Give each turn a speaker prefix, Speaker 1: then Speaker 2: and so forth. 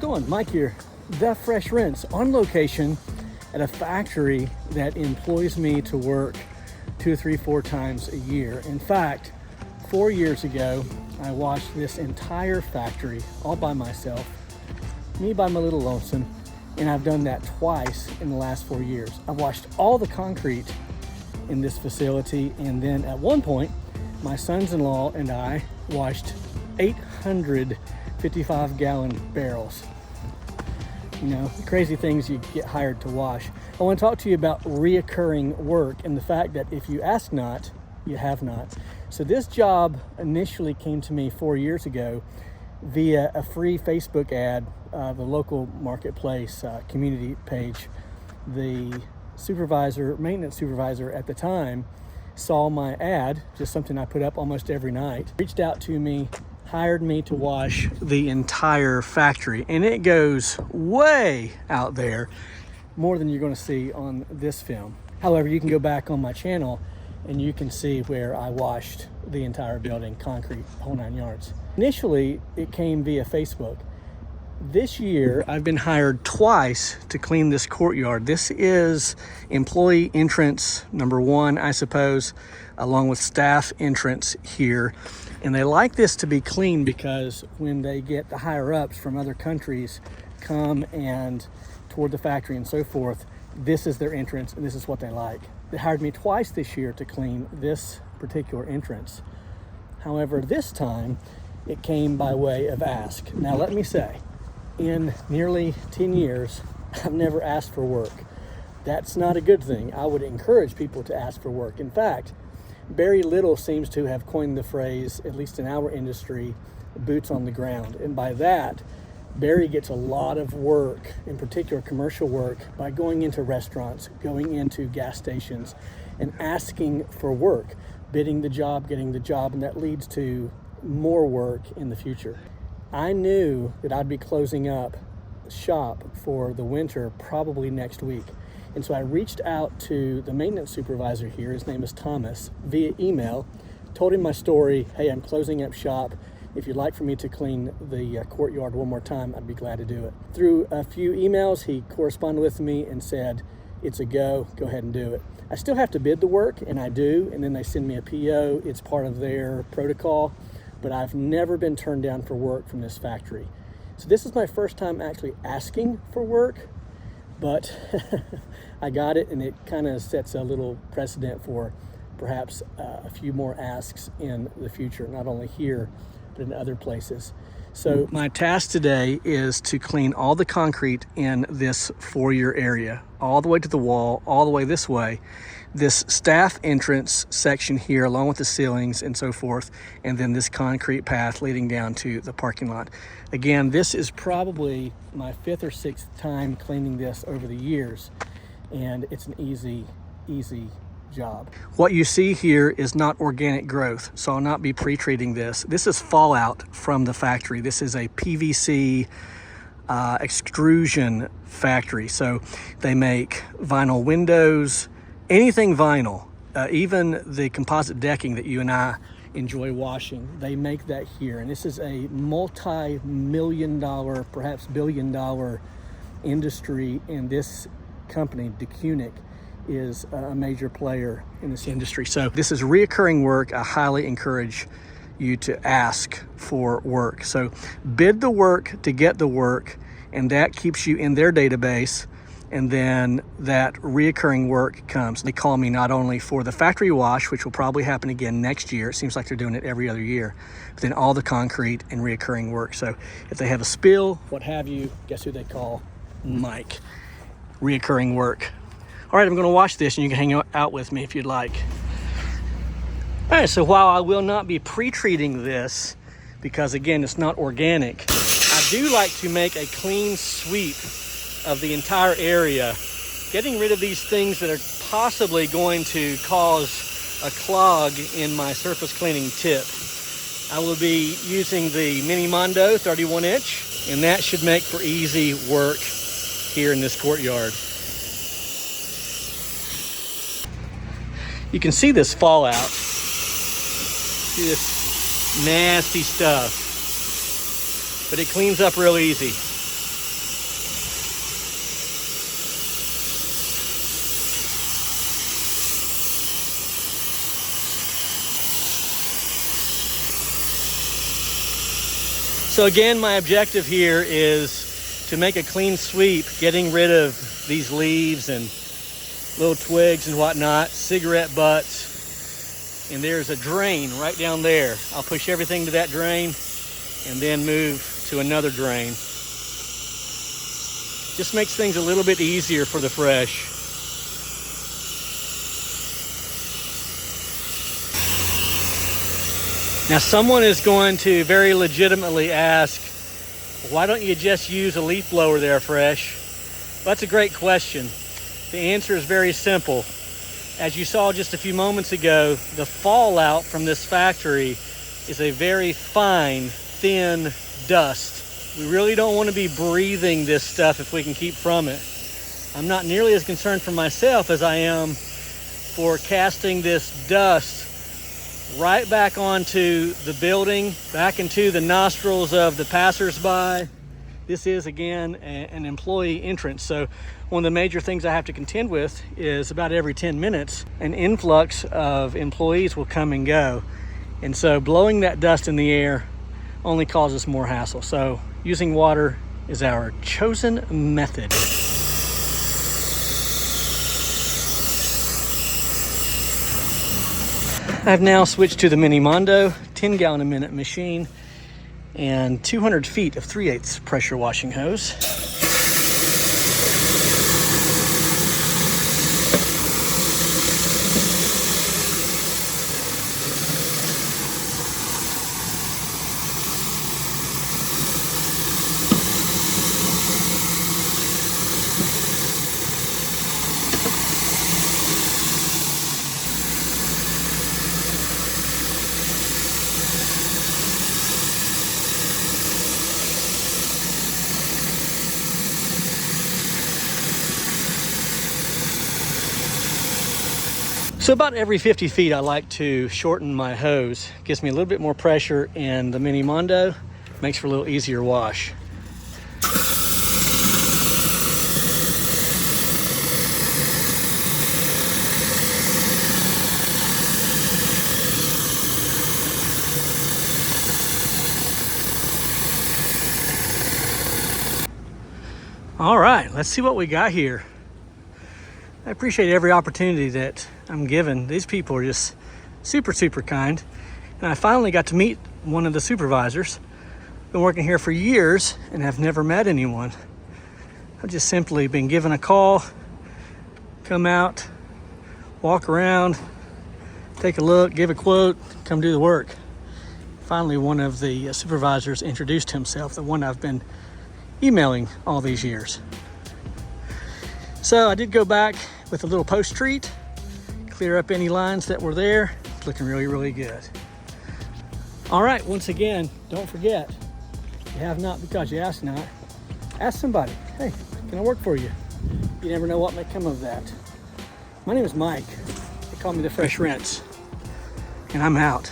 Speaker 1: going? Mike here, The Fresh Rinse, on location at a factory that employs me to work 2, 3, 4 times a year. In fact, 4 years ago, I washed this entire factory all by myself, me by my little lonesome, and I've done that twice in the last 4 years. I've washed all the concrete in this facility, and then at one point, my sons-in-law and I washed 855-gallon barrels. You know, the crazy things you get hired to wash. I want to talk to you about reoccurring work and the fact that if you ask not, you have not. So this job initially came to me 4 years ago via a free Facebook ad, the local marketplace community page. The maintenance supervisor at the time, saw my ad, just something I put up almost every night, reached out to me, hired me to wash the entire factory, and it goes way out there, more than you're going to see on this film. However, you can go back on my channel and you can see where I washed the entire building, concrete, whole 9 yards. Initially, it came via Facebook. This year, I've been hired twice to clean this courtyard. This is employee entrance number 1, I suppose, along with staff entrance here. And they like this to be clean because when they get the higher ups from other countries come and toward the factory and so forth, this is their entrance and this is what they like. They hired me twice this year to clean this particular entrance. However, this time it came by way of ask. Now, let me say, in nearly 10 years, I've never asked for work. That's not a good thing. I would encourage people to ask for work. In fact, Barry Little seems to have coined the phrase, at least in our industry, boots on the ground. And by that, Barry gets a lot of work, in particular commercial work, by going into restaurants, going into gas stations, and asking for work, bidding the job, getting the job, and that leads to more work in the future. I knew that I'd be closing up shop for the winter probably next week. And so I reached out to the maintenance supervisor here, his name is Thomas, via email, told him my story. Hey, I'm closing up shop. If you'd like for me to clean the courtyard one more time, I'd be glad to do it. Through a few emails, he corresponded with me and said, it's a go ahead and do it. I still have to bid the work, and I do, and then they send me a PO. It's part of their protocol. But I've never been turned down for work from this factory. So this is my first time actually asking for work, but I got it, and it kind of sets a little precedent for perhaps a few more asks in the future, not only here, but in other places. So my task today is to clean all the concrete in this foyer area, all the way to the wall, all the way this way. This staff entrance section here, along with the ceilings and so forth, and then this concrete path leading down to the parking lot. Again, this is probably my 5th or 6th time cleaning this over the years, and it's an easy job. What you see here is not organic growth, so I'll not be pre-treating this. This is fallout from the factory. This is a PVC extrusion factory. So they make vinyl windows, anything vinyl, even the composite decking that you and I enjoy washing, they make that here. And this is a multi-million-dollar, perhaps billion-dollar industry, and this company, DeCunic, is a major player in this industry. So this is reoccurring work. I highly encourage you to ask for work. So bid the work to get the work, and that keeps you in their database. And then that reoccurring work comes. They call me not only for the factory wash, which will probably happen again next year. It seems like they're doing it every other year. But then all the concrete and reoccurring work. So if they have a spill, what have you, guess who they call? Mike. Reoccurring work. All right, I'm going to wash this, and you can hang out with me if you'd like. All right, so while I will not be pre-treating this, because again, it's not organic, I do like to make a clean sweep of the entire area, getting rid of these things that are possibly going to cause a clog in my surface cleaning tip. I will be using the Mini Mondo 31-inch, and that should make for easy work here in this courtyard. You can see this fallout. See this nasty stuff. But it cleans up real easy. So again, my objective here is to make a clean sweep, getting rid of these leaves and little twigs and whatnot, cigarette butts. And there's a drain right down there. I'll push everything to that drain and then move to another drain. Just makes things a little bit easier for the fresh. Now someone is going to very legitimately ask, why don't you just use a leaf blower there, Fresh? Well, that's a great question. The answer is very simple. As you saw just a few moments ago, the fallout from this factory is a very fine, thin dust. We really don't want to be breathing this stuff if we can keep from it. I'm not nearly as concerned for myself as I am for casting this dust right back onto the building, back into the nostrils of the passersby. This is, again, an employee entrance. So one of the major things I have to contend with is about every 10 minutes, an influx of employees will come and go. And so blowing that dust in the air only causes more hassle. So using water is our chosen method. I've now switched to the Mini Mondo 10-gallon-a-minute machine and 200 feet of 3/8 pressure washing hose. So about every 50 feet, I like to shorten my hose. Gives me a little bit more pressure, and the Mini Mondo makes for a little easier wash. All right, let's see what we got here. I appreciate every opportunity that I'm given. These people are just super, super kind. And I finally got to meet one of the supervisors. Been working here for years and have never met anyone. I've just simply been given a call, come out, walk around, take a look, give a quote, come do the work. Finally, one of the supervisors introduced himself, the one I've been emailing all these years. So I did go back with a little post treat, clear up any lines that were there. It's looking really, really good. All right, once again, don't forget, you have not because you ask not. Ask somebody, hey, can I work for you? You never know what may come of that. My name is Mike. They call me the Fresh Rinse, and I'm out.